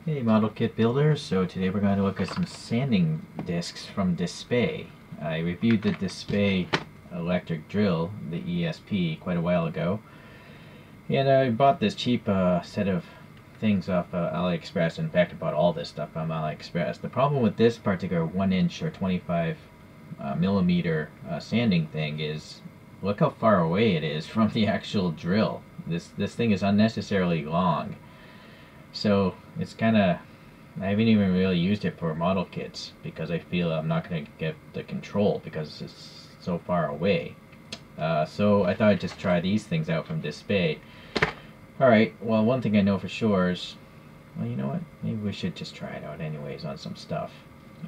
Hey Model Kit Builders, so today we're going to look at some sanding discs from Display. I reviewed the Display electric drill, the ESP, quite a while ago, and I bought this cheap set of things off AliExpress. In fact, I bought all this stuff from AliExpress. The problem with this particular 1-inch or 25 millimeter sanding thing is, look how far away it is from the actual drill. This thing is unnecessarily long. So it's kind of, I haven't even really used it for model kits because I feel I'm not going to get the control because it's so far away. So I thought I'd just try these things out from Display. Alright, well, one thing I know for sure is, well, you know what? Maybe we should just try it out anyways on some stuff.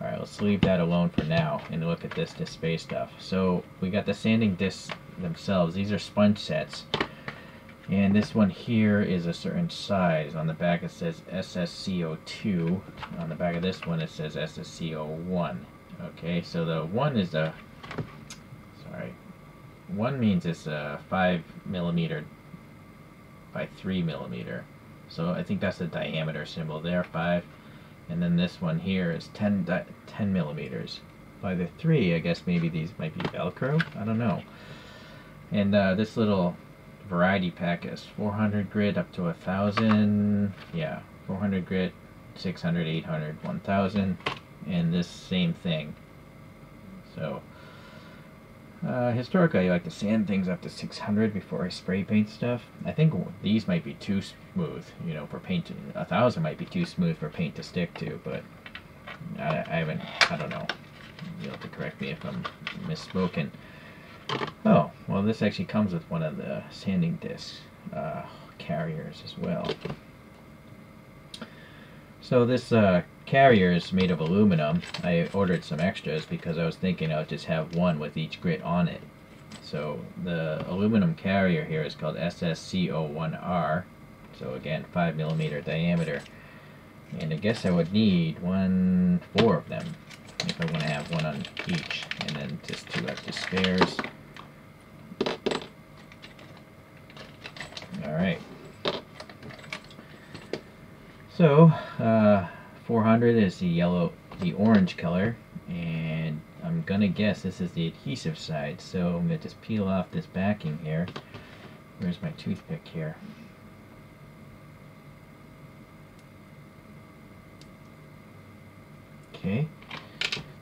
Alright, let's leave that alone for now and look at this Display stuff. So we got the sanding discs themselves. These are sponge sets. And this one here is a certain size. On the back it says SSCO2. On the back of this one it says SSCO1. Okay, so the 1 is a, sorry, 1 means it's a 5 millimeter by 3 millimeter. So I think that's the diameter symbol there, 5. And then this one here is 10 millimeters by the 3. I guess maybe these might be Velcro. I don't know. And this little variety pack is 400 grit up to 1,000. Yeah, 400 grit, 600, 800, 1,000, and this same thing. So historically I like to sand things up to 600 before I spray paint stuff. I think these might be too smooth, you know, for paint. 1,000 might be too smooth for paint to stick to, but I don't know. You'll have to correct me if I'm misspoken. Oh, well, this actually comes with one of the sanding disc carriers as well. So this carrier is made of aluminum. I ordered some extras because I was thinking I would just have one with each grit on it. So the aluminum carrier here is called SSCO1R. So again, 5 millimeter diameter. And I guess I would need 4 of them if I want to have one on each, and then just 2 extra spares. Alright, so 400 is the orange color, and I'm gonna guess this is the adhesive side, so I'm gonna just peel off this backing here. Where's my toothpick here? Okay,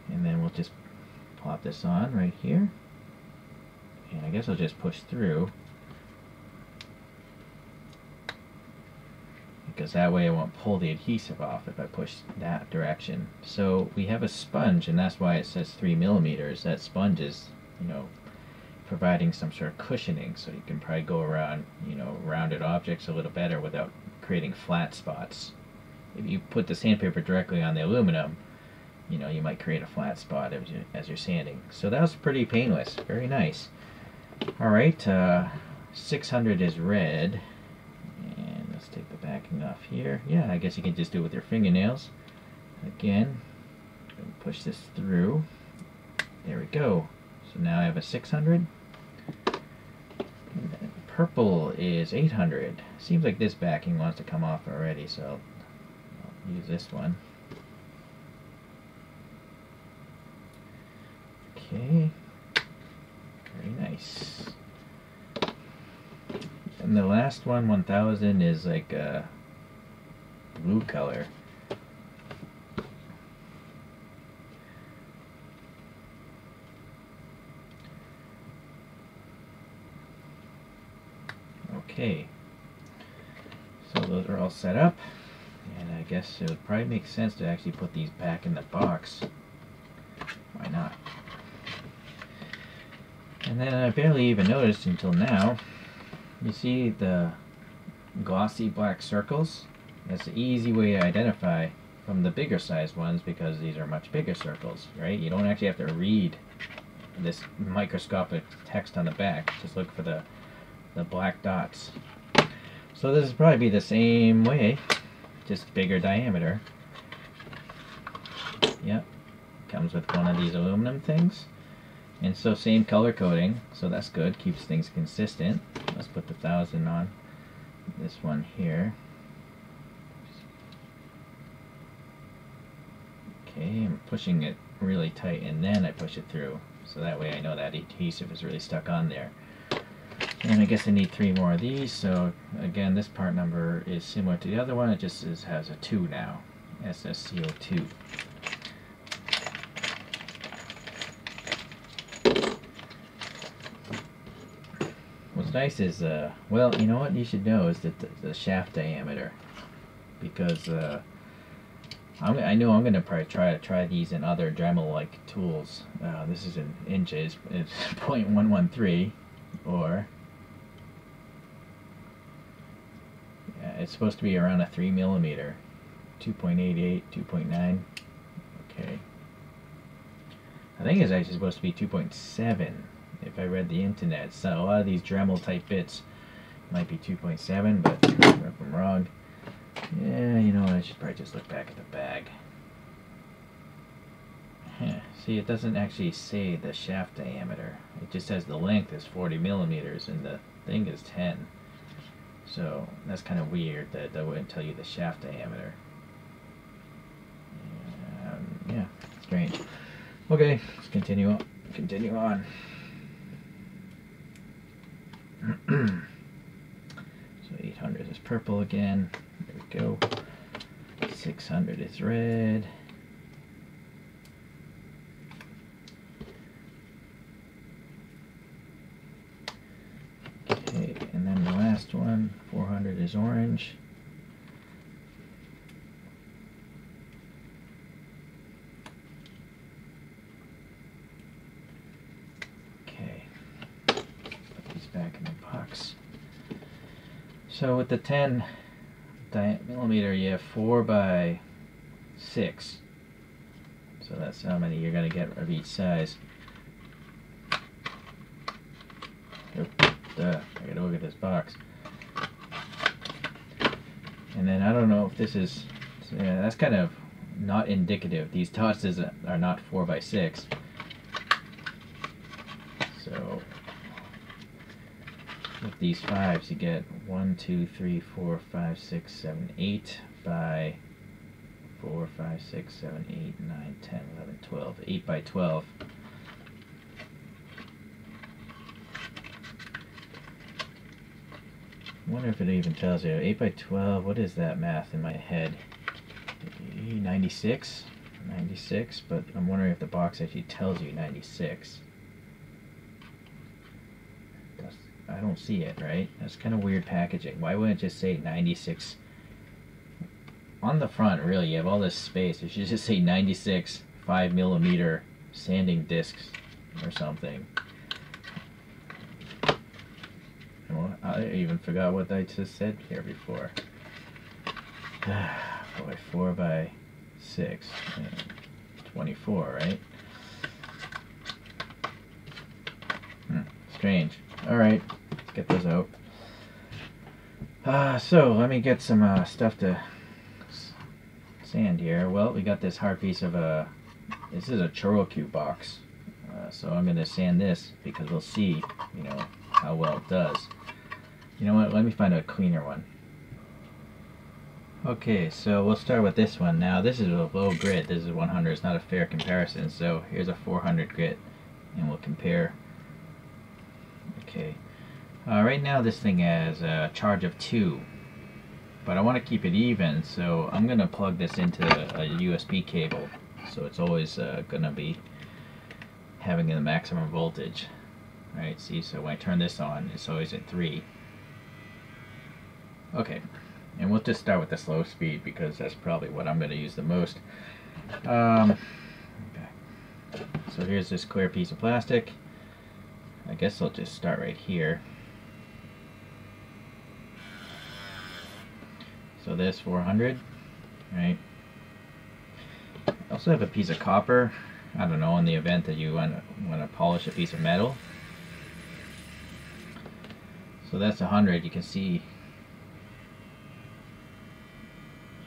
and then we'll just plop this on right here, and I guess I'll just push through, because that way I won't pull the adhesive off if I push that direction. So we have a sponge, and that's why it says 3 millimeters. That sponge is, you know, providing some sort of cushioning, so you can probably go around, you know, rounded objects a little better without creating flat spots. If you put the sandpaper directly on the aluminum, you know, you might create a flat spot as you're sanding. So that was pretty painless. Very nice. Alright, 600 is red. And let's take the backing off here. Yeah, I guess you can just do it with your fingernails. Again, push this through. There we go. So now I have a 600. And then purple is 800. Seems like this backing wants to come off already, so I'll use this one. Okay, very nice. And the last one, 1,000, is like a blue color. Okay, so those are all set up, and I guess it would probably make sense to actually put these back in the box. Why not? And then I barely even noticed until now. You see the glossy black circles? That's an easy way to identify from the bigger size ones, because these are much bigger circles, right? You don't actually have to read this microscopic text on the back. Just look for the black dots. So this would probably be the same way, just bigger diameter. Yep, comes with one of these aluminum things. And so same color coding, so that's good, keeps things consistent. Let's put the 1,000 on this one here. Okay, I'm pushing it really tight and then I push it through. So that way I know that adhesive is really stuck on there. And I guess I need 3 more of these, so again this part number is similar to the other one, it just has a 2 now. SSCO2. What's nice is, well, you know what you should know is that the shaft diameter, because I know I'm going to probably try these in other Dremel-like tools. This is in inches, it's 0.113, or yeah, it's supposed to be around a 3 millimeter, 2.88, 2.9. Okay, I think it's actually supposed to be 2.7 if I read the internet. So a lot of these Dremel type bits might be 2.7, but if I'm wrong, yeah, you know what, I should probably just look back at the bag. See, it doesn't actually say the shaft diameter. It just says the length is 40 millimeters and the thing is 10. So that's kind of weird that they wouldn't tell you the shaft diameter. Yeah, strange. Okay, let's continue on. So 800 is purple again. There we go. 600 is red. Okay, and then the last one, 400 is orange. Okay, put these back in the box. So with the 10 millimeter, you have 4 by 6. So that's how many you're going to get of each size. I gotta look at this box. And then I don't know if this is, yeah, that's kind of not indicative. These dots are not 4 by 6. So with these 5s you get 1, 2, 3, 4, 5, 6, 7, 8 by 4, 5, 6, 7, 8, 9, 10, 11, 12. 8 by 12. I wonder if it even tells you. 8 by 12, what is that math in my head? 96? 96, but I'm wondering if the box actually tells you 96. I don't see it, right? That's kind of weird packaging. Why wouldn't it just say 96? On the front, really, you have all this space. It should just say 96 5 millimeter sanding discs or something. I even forgot what I just said here before. Boy, 4 by 6, 24, right? Strange. Alright, let's get those out. So, let me get some stuff to sand here. Well, we got this hard piece of this is a Chorokyu box. So I'm going to sand this because we'll see, you know, how well it does. You know what, let me find a cleaner one. Okay, so we'll start with this one. Now this is a low grit, this is 100, it's not a fair comparison, so here's a 400 grit and we'll compare. Okay, right now this thing has a charge of 2, but I want to keep it even, so I'm going to plug this into a USB cable, so it's always going to be having the maximum voltage. Alright, see, so when I turn this on, it's always at 3. Okay, and we'll just start with the slow speed because that's probably what I'm going to use the most. Okay. So here's this clear piece of plastic. I guess I'll just start right here. So this 400, right? I also have a piece of copper. I don't know, in the event that you want to polish a piece of metal. So that's 100. You can see.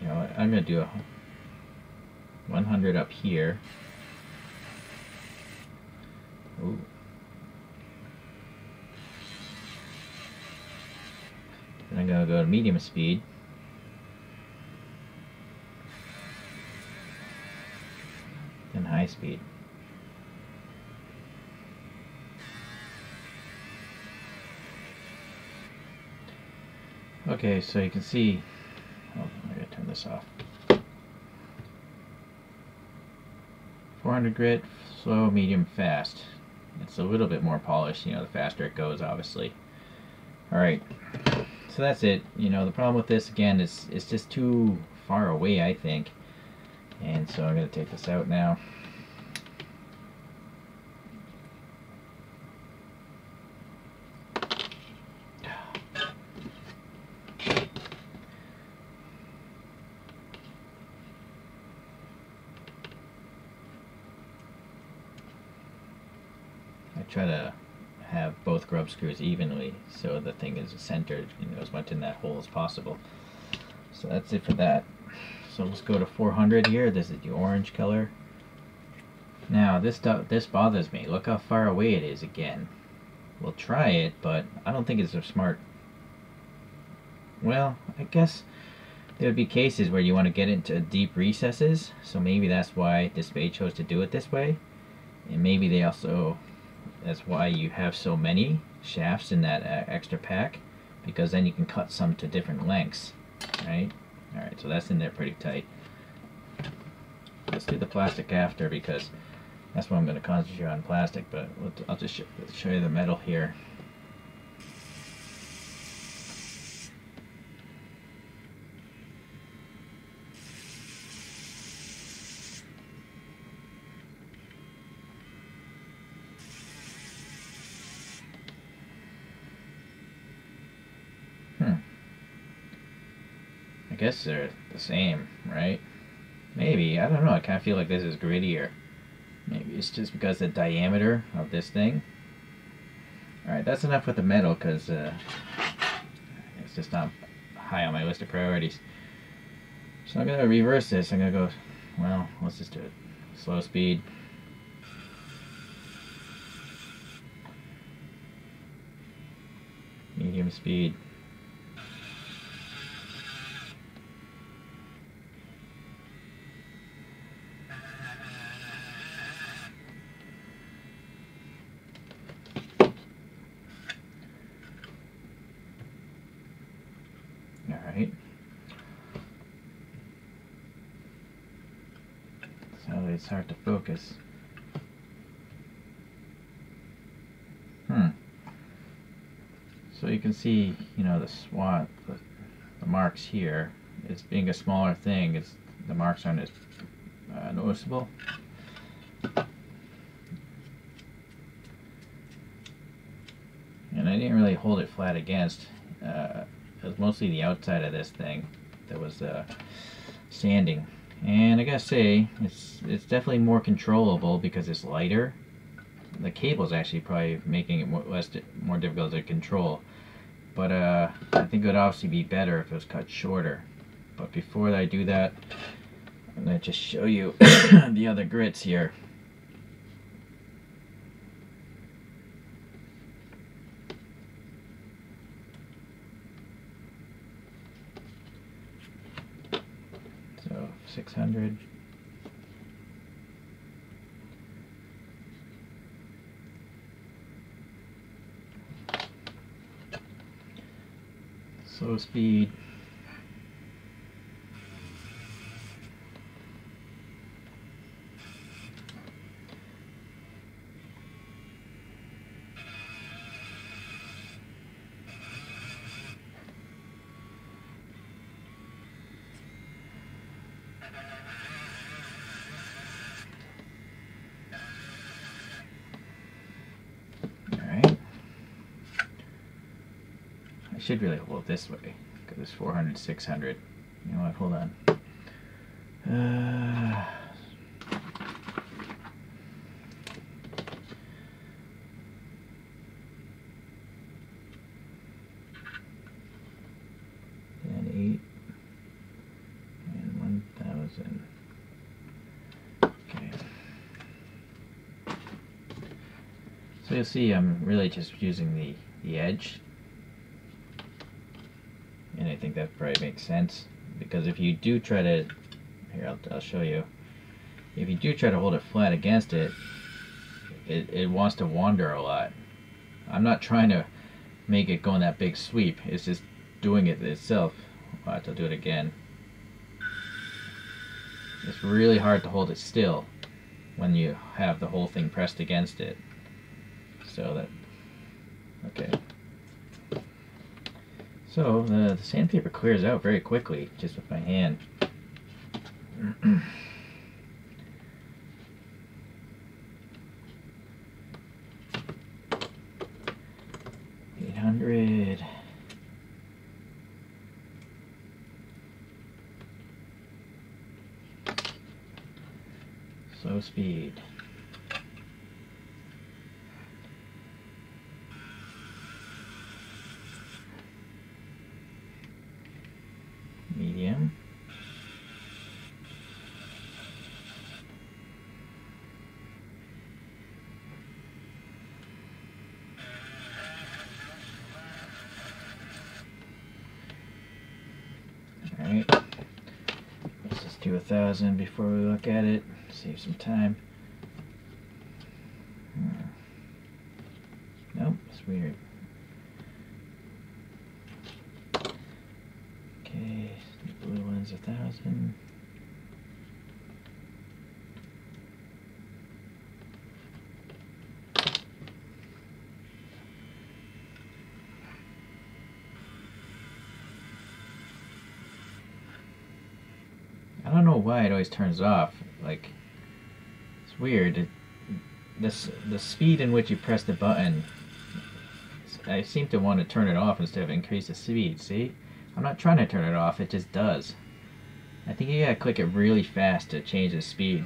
You know, I'm going to do a 100 up here. Ooh. Then I'm going to go to medium speed. speed. Okay, so you can see, oh, I gotta turn this off. 400 grit, slow, medium, fast. It's a little bit more polished, you know, the faster it goes, obviously. Alright, so that's it. You know, the problem with this, again, is it's just too far away, I think. And so I'm going to take this out now. I try to have both grub screws evenly so the thing is centered, you know, as much in that hole as possible. So that's it for that. So let's go to 400 here. This is the orange color. Now this bothers me. Look how far away it is again. We'll try it, but I don't think it's a smart. Well, I guess there would be cases where you want to get into deep recesses, so maybe that's why Display chose to do it this way. And maybe they also, that's why you have so many shafts in that extra pack, because then you can cut some to different lengths, right? Alright, so that's in there pretty tight. Let's do the plastic after, because that's what I'm going to concentrate on, plastic, but I'll just show you the metal here. I guess they're the same, right? Maybe, I don't know, I kind of feel like this is grittier. Maybe it's just because the diameter of this thing. Alright, that's enough with the metal, because it's just not high on my list of priorities. So I'm going to reverse this. I'm going to go, well, let's just do it. Slow speed. Medium speed. Alright. So it's hard to focus. So you can see, you know, the swat, the marks here. It's being a smaller thing, the marks aren't as noticeable. And I didn't really hold it flat against. It was mostly the outside of this thing that was sanding. And I gotta say, it's definitely more controllable because it's lighter. The cable's actually probably making it more difficult to control. But I think it would obviously be better if it was cut shorter. But before I do that, I'm going to just show you the other grits here. So 600. Slow speed. I should really hold it this way, because it's 400, 600. You know what, hold on. And 8 and 1000. Okay. So you'll see I'm really just using the edge. And I think that probably makes sense, because if you do try to, here I'll show you, if you do try to hold it flat against it, it wants to wander a lot. I'm not trying to make it go in that big sweep. It's just doing it itself. I'll have to do it again. It's really hard to hold it still when you have the whole thing pressed against it. So that, okay. So the sandpaper clears out very quickly just with my hand. 800. Slow speed. Medium. Alright, let's just do 1,000 before we look at it, save some time. Nope, it's weird. Okay, the blue one's 1,000. I don't know why it always turns off. Like, it's weird. The speed in which you press the button, I seem to want to turn it off instead of increase the speed. See? I'm not trying to turn it off, it just does. I think you gotta click it really fast to change the speed,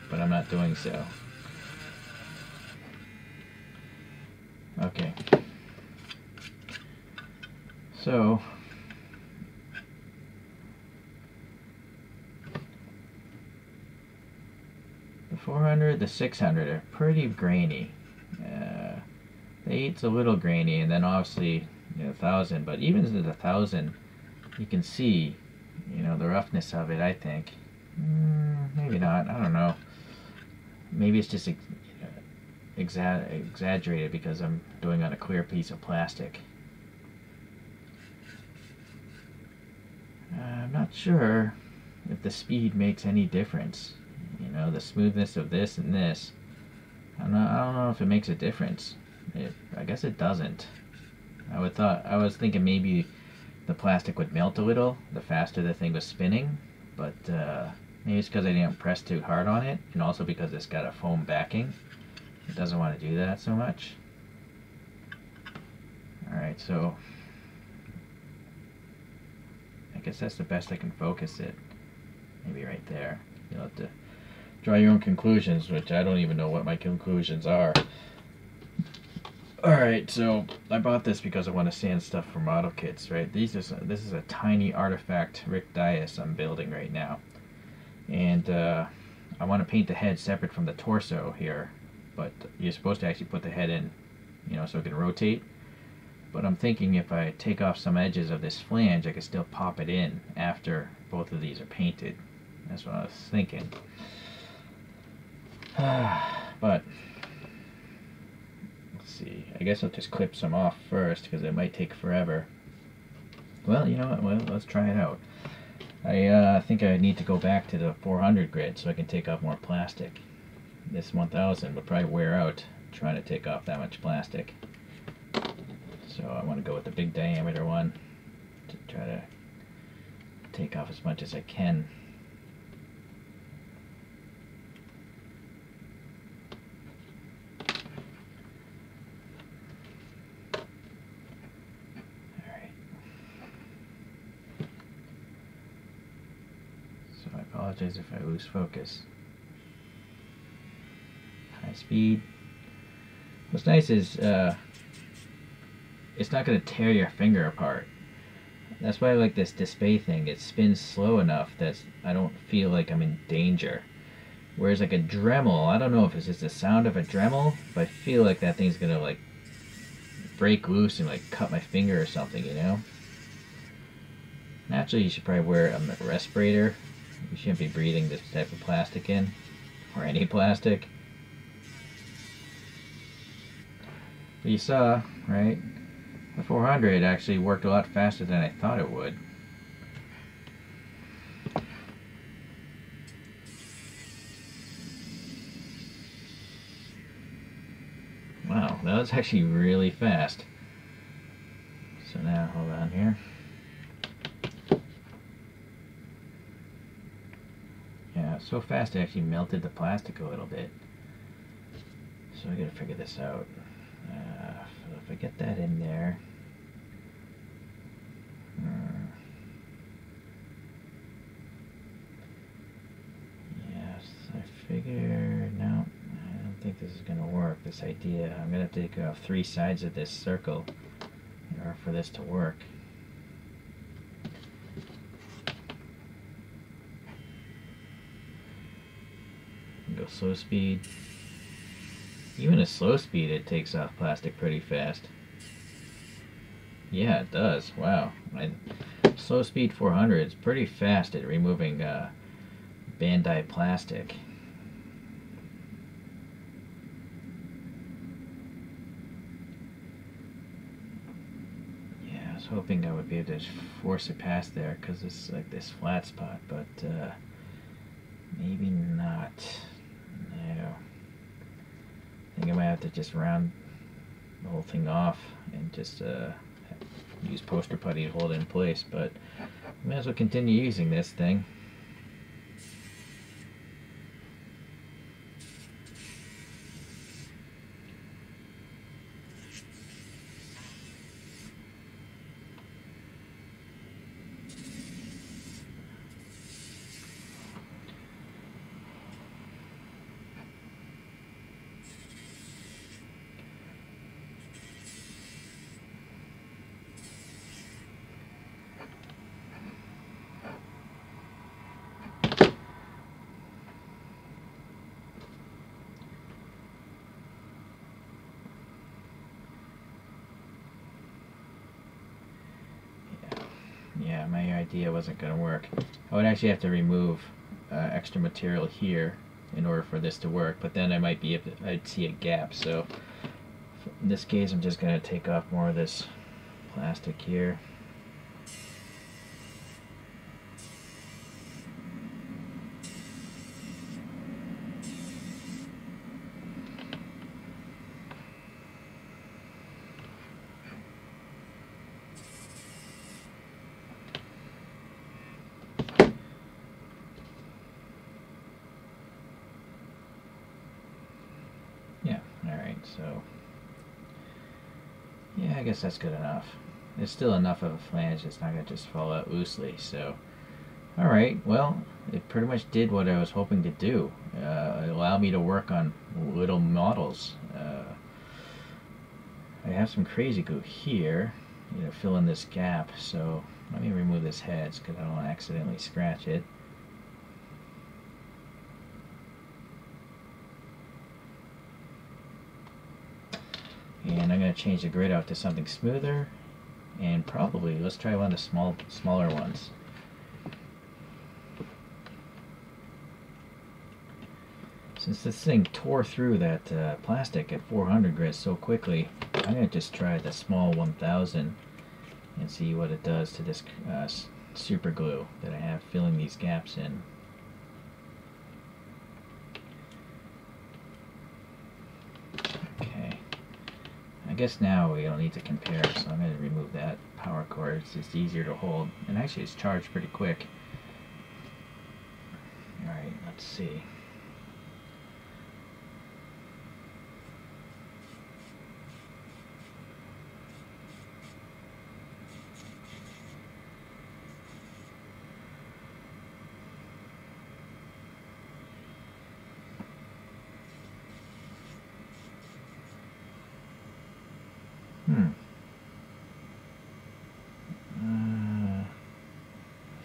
but I'm not doing so. Okay. So, the 400, the 600 are pretty grainy. The 8's a little grainy, and then obviously 1,000. But even at 1,000, you can see, the roughness of it. I think, maybe not. I don't know. Maybe it's just exaggerated because I'm doing on a clear piece of plastic. I'm not sure if the speed makes any difference. The smoothness of this and this. I don't know if it makes a difference. I guess it doesn't. I was thinking maybe the plastic would melt a little the faster the thing was spinning, but maybe it's because I didn't press too hard on it, and also because it's got a foam backing. It doesn't want to do that so much. Alright, so I guess that's the best I can focus it. Maybe right there. You'll have to draw your own conclusions, which I don't even know what my conclusions are. Alright, so I bought this because I want to sand stuff for model kits, right? This is a tiny artifact Rick Dias I'm building right now. And I want to paint the head separate from the torso here, but you're supposed to actually put the head in, so it can rotate. But I'm thinking if I take off some edges of this flange, I can still pop it in after both of these are painted. That's what I was thinking. But let's see. I guess I'll just clip some off first because it might take forever. Well, you know what? Well, let's try it out. I think I need to go back to the 400 grit so I can take off more plastic. This 1000 would probably wear out trying to take off that much plastic. So I want to go with the big diameter one to try to take off as much as I can. Alright. So I apologize if I lose focus. High speed. What's nice is it's not going to tear your finger apart. That's why I like this Display thing. It spins slow enough that I don't feel like I'm in danger. Whereas like a Dremel, I don't know if it's just the sound of a Dremel, but I feel like that thing's going to like break loose and like cut my finger or something, Naturally, you should probably wear a respirator. You shouldn't be breathing this type of plastic in. or any plastic. But you saw, right? The 400 actually worked a lot faster than I thought it would. Wow, that was actually really fast. So now, hold on here. Yeah, so fast it actually melted the plastic a little bit. So I gotta figure this out. If I get that in there. Yes, I figure, no, I don't think this is gonna work, this idea. I'm gonna have to take off 3 sides of this circle in order for this to work. Go slow speed. Even at slow speed it takes off plastic pretty fast. Yeah, it does. Wow. Slow speed 400 is pretty fast at removing Bandai plastic. Yeah, I was hoping I would be able to force it past there because it's like this flat spot, but maybe not. No. I think I might have to just round the whole thing off and just use poster putty to hold it in place, but I may as well continue using this thing. Yeah, my idea wasn't going to work. I would actually have to remove extra material here in order for this to work, but then I might be able to, I'd see a gap. So in this case, I'm just going to take off more of this plastic here. Yeah, alright, so yeah, I guess that's good enough. There's still enough of a flange that's not going to just fall out loosely, so alright, well, it pretty much did what I was hoping to do. It allowed me to work on little models. I have some crazy glue here, fill in this gap, so let me remove this heads because I don't want to accidentally scratch it. And I'm going to change the grid out to something smoother, and probably let's try one of the smaller ones. Since this thing tore through that plastic at 400 grit so quickly, I'm going to just try the small 1000 and see what it does to this super glue that I have filling these gaps in. Okay, I guess now we don't need to compare, so I'm going to remove that power cord. It's just easier to hold, and actually it's charged pretty quick. Alright, let's see.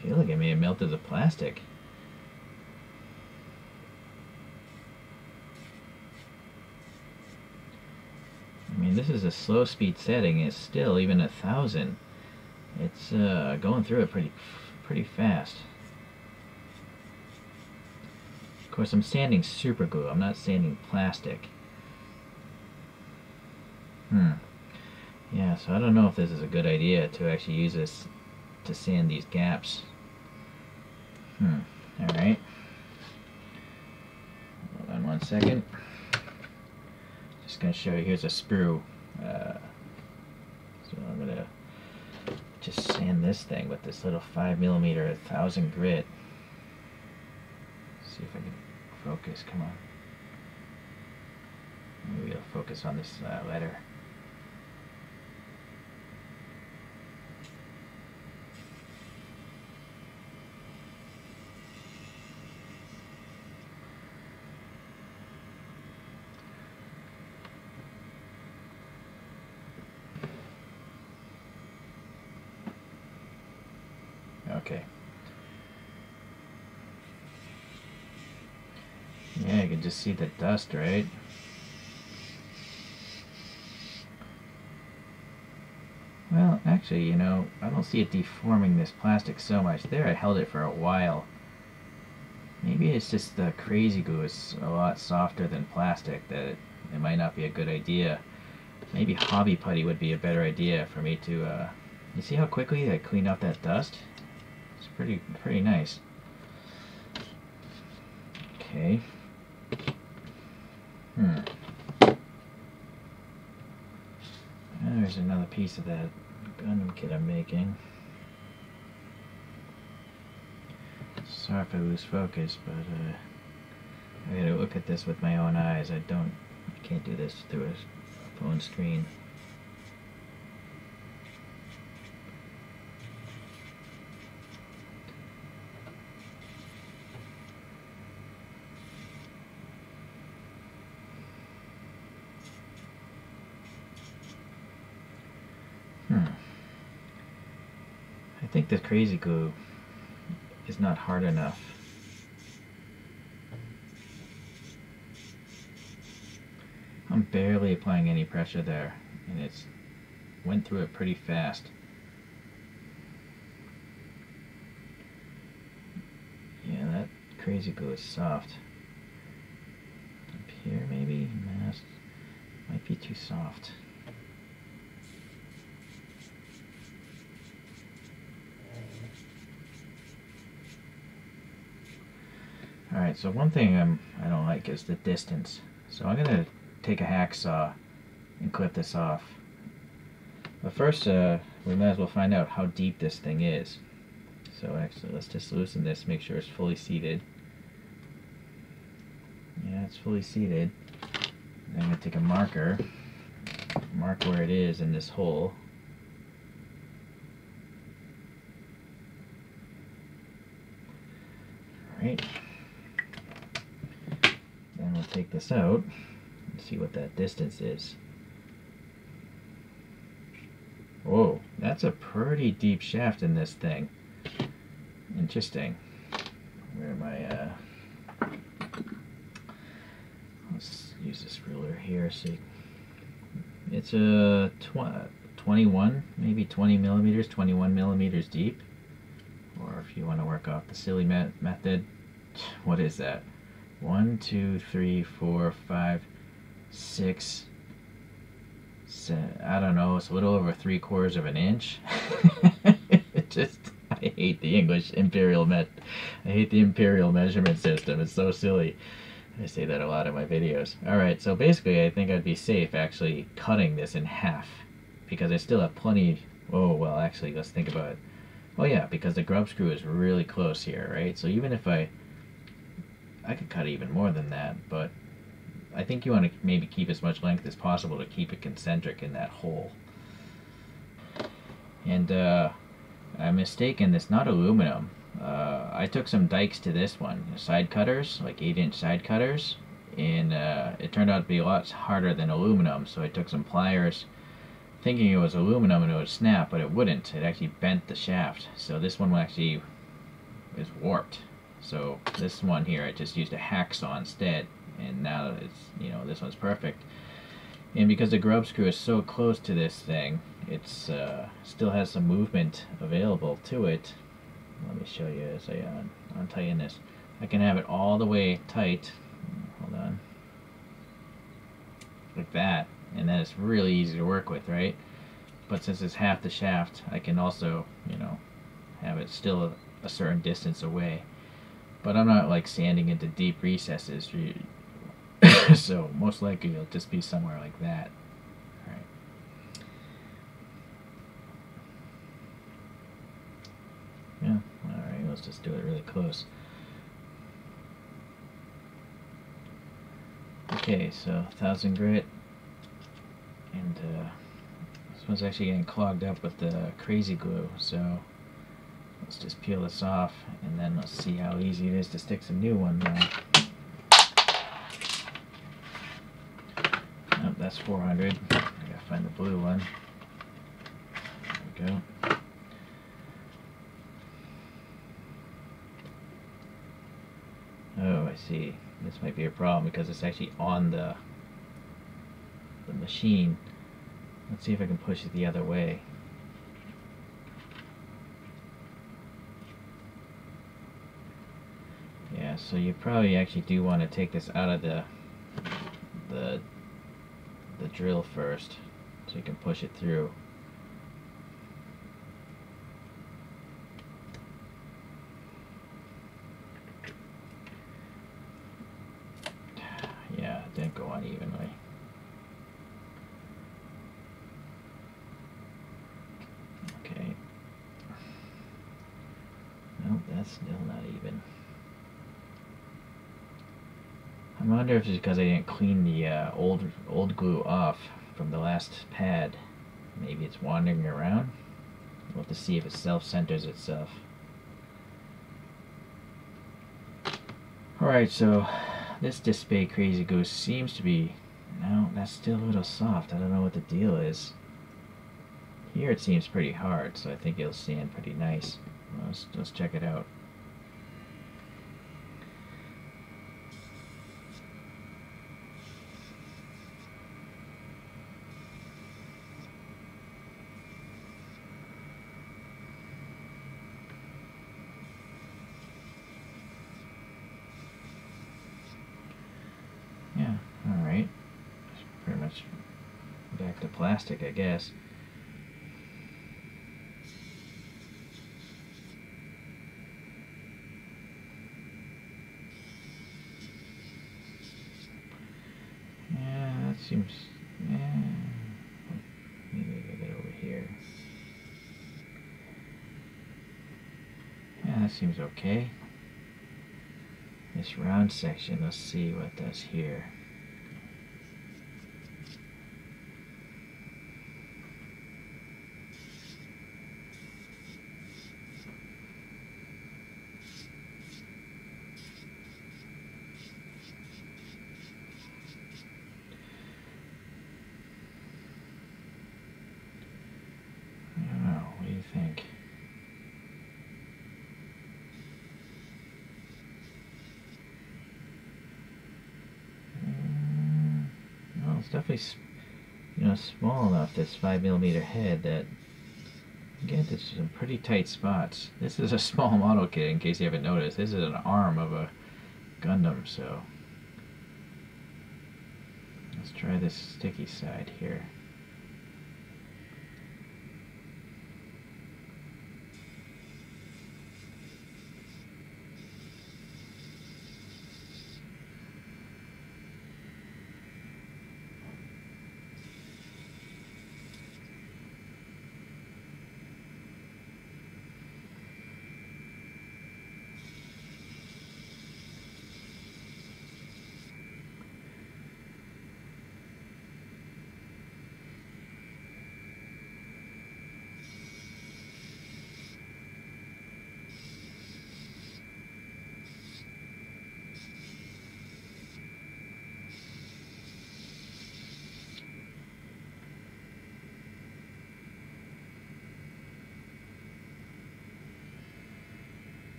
I feel like I may have melted the plastic. I mean, this is a slow speed setting. It's still even 1000. It's going through it pretty fast. Of course, I'm sanding super glue. I'm not sanding plastic. Yeah, so I don't know if this is a good idea to actually use this to sand these gaps. Alright. Hold on one second. Just going to show you, here's a sprue. So I'm going to just sand this thing with this little 5mm 1000 grit. See if I can focus, come on. Maybe I'll focus on this letter. Okay. Yeah, you can just see the dust, right? Well, actually, you know, I don't see it deforming this plastic so much. There, I held it for a while. Maybe it's just the crazy glue is a lot softer than plastic, that it might not be a good idea. Maybe hobby putty would be a better idea for me to, you see how quickly I cleaned out that dust? It's pretty nice. Okay. There's another piece of that Gundam kit I'm making. Sorry if I lose focus, but I gotta look at this with my own eyes. I can't do this through a phone screen. I think the crazy glue is not hard enough. I'm barely applying any pressure there, and it's went through it pretty fast. Yeah, that crazy glue is soft. Up here maybe? No, might be too soft. Alright, so one thing I don't like is the distance. So I'm going to take a hacksaw and clip this off. But first, we might as well find out how deep this thing is. So actually, let's just loosen this, make sure it's fully seated. Yeah, it's fully seated. Then I'm going to take a marker, mark where it is in this hole. Alright. Then we'll take this out and see what that distance is. Whoa, that's a pretty deep shaft in this thing. Interesting. Where am I? Let's use this ruler here. See, it's a 21, maybe 20 millimeters, 21 millimeters deep. Or if you want to work off the silly method, what is that? 1, 2, 3, 4, 5, 6, 7, I don't know, it's a little over 3/4 of an inch. I hate the English imperial I hate the imperial measurement system. It's so silly. I say that a lot in my videos. Alright, so basically I think I'd be safe actually cutting this in half, because I still have plenty. Oh, well, actually, let's think about it. Oh yeah, because the grub screw is really close here, right? So even if I could cut even more than that, but I think you want to maybe keep as much length as possible to keep it concentric in that hole. And I'm mistaken, it's not aluminum. I took some dikes to this one, side cutters, like 8-inch side cutters, and it turned out to be a lot harder than aluminum, so I took some pliers thinking it was aluminum and it would snap, but it wouldn't. It actually bent the shaft, so this one actually is warped. So this one here, I just used a hacksaw instead, and now it's, you know, this one's perfect. And because the grub screw is so close to this thing, it's still has some movement available to it. let me show you as I untighten this. I can have it all the way tight, hold on, like that, and then it's really easy to work with, right? But since it's half the shaft, I can also, you know, have it still a certain distance away. But I'm not like sanding into deep recesses, so most likely it'll just be somewhere like that. All right. Yeah, alright, let's just do it really close. Okay, so 1000 grit, and this one's actually getting clogged up with the crazy glue, so let's just peel this off, and then let's see how easy it is to stick some new ones on. Oh, that's 400. I gotta find the blue one. There we go. Oh, I see. This might be a problem because it's actually on the machine. Let's see if I can push it the other way. Yeah, so you probably actually do want to take this out of the drill first, so you can push it through. Yeah, it didn't go on evenly. Okay. Nope, that's still not even. I wonder if it's because I didn't clean the old glue off from the last pad. Maybe it's wandering around. We'll have to see if it self-centers itself. Alright, so this Display Crazy Goose seems to be... No, that's still a little soft. I don't know what the deal is. Here it seems pretty hard, so I think it'll sand pretty nice. Let's check it out. Yeah, alright. Pretty much back to plastic, I guess. Yeah, that seems... Yeah. Maybe I get it over here. Yeah, that seems okay. This round section, let's see what it does here. I don't know, what do you think? Well, it's definitely, you know, small enough, this 5mm head, that you get to some pretty tight spots. This is a small model kit, in case you haven't noticed. This is an arm of a Gundam, so let's try this sticky side here.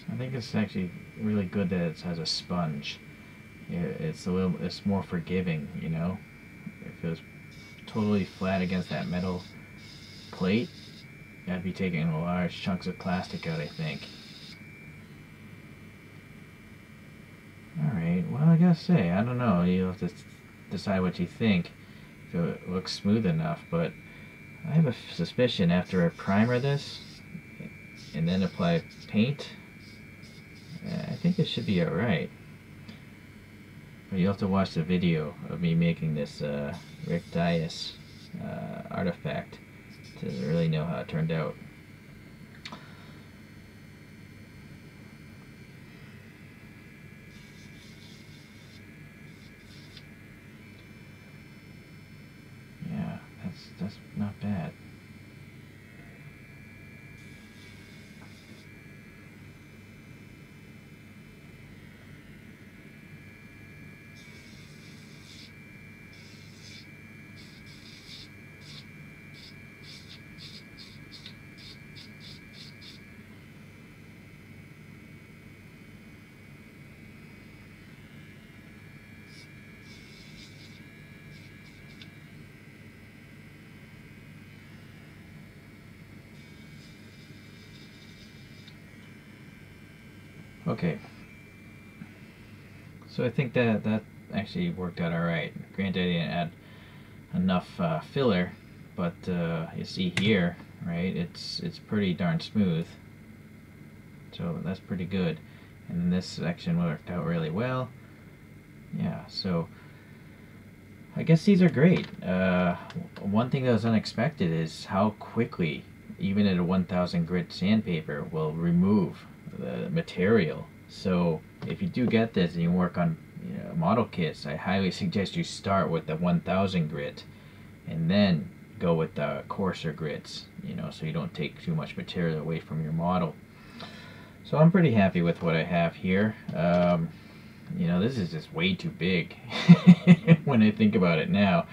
I think it's actually really good that it has a sponge. it's more forgiving, you know. If it was totally flat against that metal plate, I'd be taking large chunks of plastic out, I think. Alright, well, I gotta say, I don't know. You'll have to decide what you think, if it looks smooth enough, but I have a suspicion after I primer this and then apply paint, I think it should be alright. But you'll have to watch the video of me making this Rick Dias artifact to really know how it turned out. Yeah, that's not bad. Okay, so I think that actually worked out alright. Granted, I didn't add enough filler, but you see here, right, it's pretty darn smooth, so that's pretty good. And this section worked out really well. Yeah, so I guess these are great. One thing that was unexpected is how quickly, even at a 1000 grit sandpaper, will remove the material. So if you do get this and you work on model kits, I highly suggest you start with the 1000 grit and then go with the coarser grits, so you don't take too much material away from your model. So I'm pretty happy with what I have here. This is just way too big when I think about it now.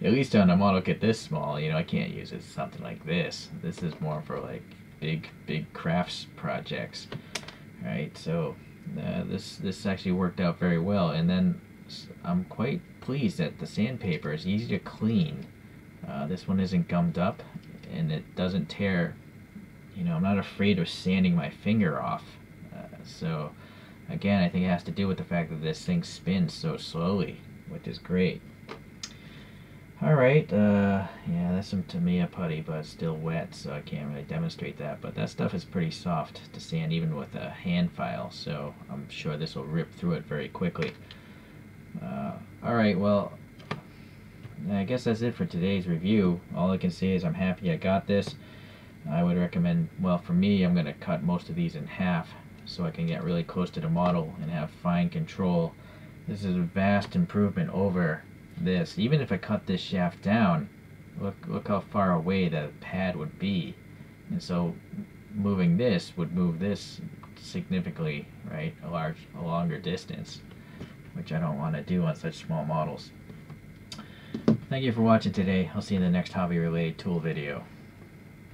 At least on a model kit this small, I can't use it something like this. This is more for like big crafts projects, right? So this actually worked out very well, and then I'm quite pleased that the sandpaper is easy to clean. This one isn't gummed up, and it doesn't tear. I'm not afraid of sanding my finger off. So again, I think it has to do with the fact that this thing spins so slowly, which is great. Alright, yeah, that's some Tamiya putty, but it's still wet, so I can't really demonstrate that. But that stuff is pretty soft to sand even with a hand file, so I'm sure this will rip through it very quickly. Alright, well, I guess that's it for today's review. All I can say is I'm happy I got this. I would recommend, well, for me, I'm going to cut most of these in half so I can get really close to the model and have fine control. This is a vast improvement over this. Even if I cut this shaft down, look how far away the pad would be. And so moving this would move this significantly, right? A longer distance, which I don't want to do on such small models. Thank you for watching today. I'll see you in the next hobby related tool video.